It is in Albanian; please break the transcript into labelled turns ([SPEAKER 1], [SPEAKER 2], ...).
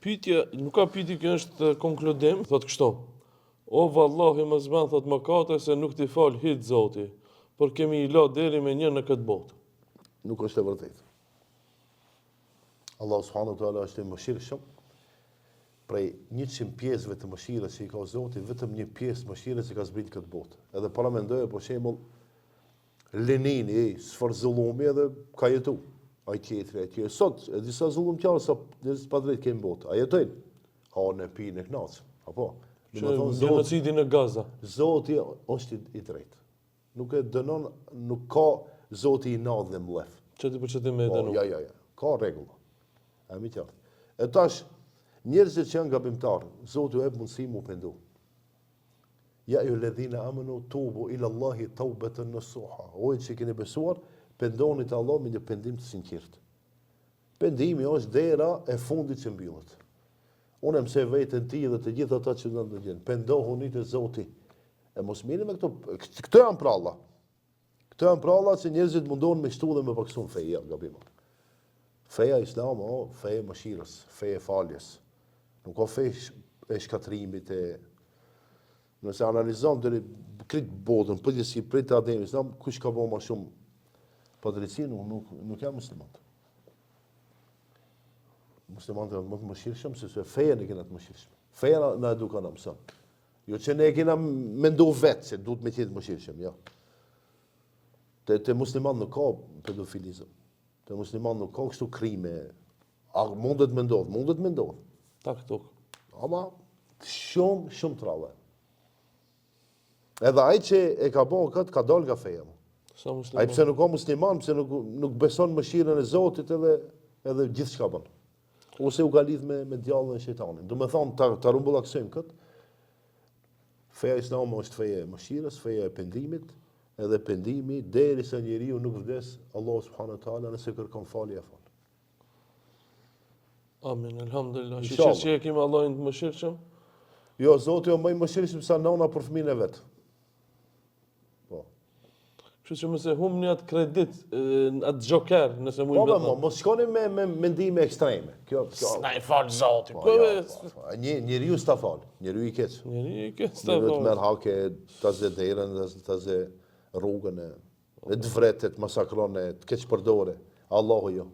[SPEAKER 1] Pyetja, nuk ka pyetje, kjo është konkludim, thot kështu. O vallahi mos bën thot mëkate se nuk t'i fal hit Zoti, por kemi i la deri me një në këtë botë.
[SPEAKER 2] Nuk është e vërtetë. Allah subhanahu wa taala është i mëshirshëm. Prej 100 pjesëve të mëshirës që i ka Zoti, vetëm një pjesë mëshirës që ka zbrit këtë botë. Edhe para mendoje për shembull Lenini, sfar zullumi edhe ka jetu. Ai tjetri. Sot, e disa zullumqtarë sa pa drejt kemë botë. A jetojnë? Hanë, pinë, knacë. Apo?
[SPEAKER 1] Genocidi në Gaza.
[SPEAKER 2] Zoti është i drejtë. Nuk e dënon, nuk ka Zoti i nadh dhe mllef.
[SPEAKER 1] Çeti për çeti me dënu.
[SPEAKER 2] Ja. Ka rregulla. A mi qartë. E tash, njerëzit që janë gabimtarë, Zoti u jep mundësi mu pendu. Ja ju ledhina amanu tubu ila Allahi taubatan nasuha. Ojë që keni besuar, pendoni te Allah me një pendim të sinqert. Pendimi është dera e fundit që mbyllet. Unë mësoj veten ti dhe të gjithë ata që na ndjen. Pendohuni te Zoti. E mos mirë me këto. Këto janë pralla. Këto janë pralla që njerëzit mundohen me shtu dhe me paksun feja, gabim. Feja Islam, feja mëshirës, feja faljes. Nuk ka feja e shkatrimit e nëse analizon deri krit botën, përgjithësi prej të Ademi Islam, kush ka bëu më shumë padrejtësi, nuk janë muslimanët. Muslimanët janë më të mëshirshëm se feja ne kena të mëshirshëm. Feja na edukon na mëson. Jo që ne kena mendu vetë se duhet me qenë të mëshirshëm, jo. Te musliman nuk ka pedofilizëm. Te musliman nuk ka kështu krime. A mundet me ndodh.
[SPEAKER 1] Tak tok.
[SPEAKER 2] Ama shumë të rrallë. Edhe ai që e ka bërë këtë ka dalë nga feja. Ai pse nuk ka musliman, pse nuk beson mëshirën e Zotit edhe gjithçka bën. Ose u ka lidh me djallën e shejtanit. Do të thonë ta rumbullaksojmë këtë. Feja Islame është feja e mëshirës, feja e pendimit, edhe pendimi derisa njeriu nuk vdes, Allah subhanahu wa taala nëse kërkon falje fal.
[SPEAKER 1] Amin, elhamdulillah. Shiqet që e kemi Allahin të mëshirshëm.
[SPEAKER 2] Jo, Zoti është më i mëshirshëm se nona për fëmijën e vet. Po.
[SPEAKER 1] Kështu që mëse humni atë kredit, atë joker, nëse mund të.
[SPEAKER 2] Po, mos shkoni me mendime ekstreme. Kjo.
[SPEAKER 1] S'na i fal Zoti.
[SPEAKER 2] Njeriu s'ta fal, njeriu i keq.
[SPEAKER 1] S'ta fal.
[SPEAKER 2] Të merr hake, ta zë derën, ta zë rrugën e të vretet, masakron, të keq përdore. Allahu jo.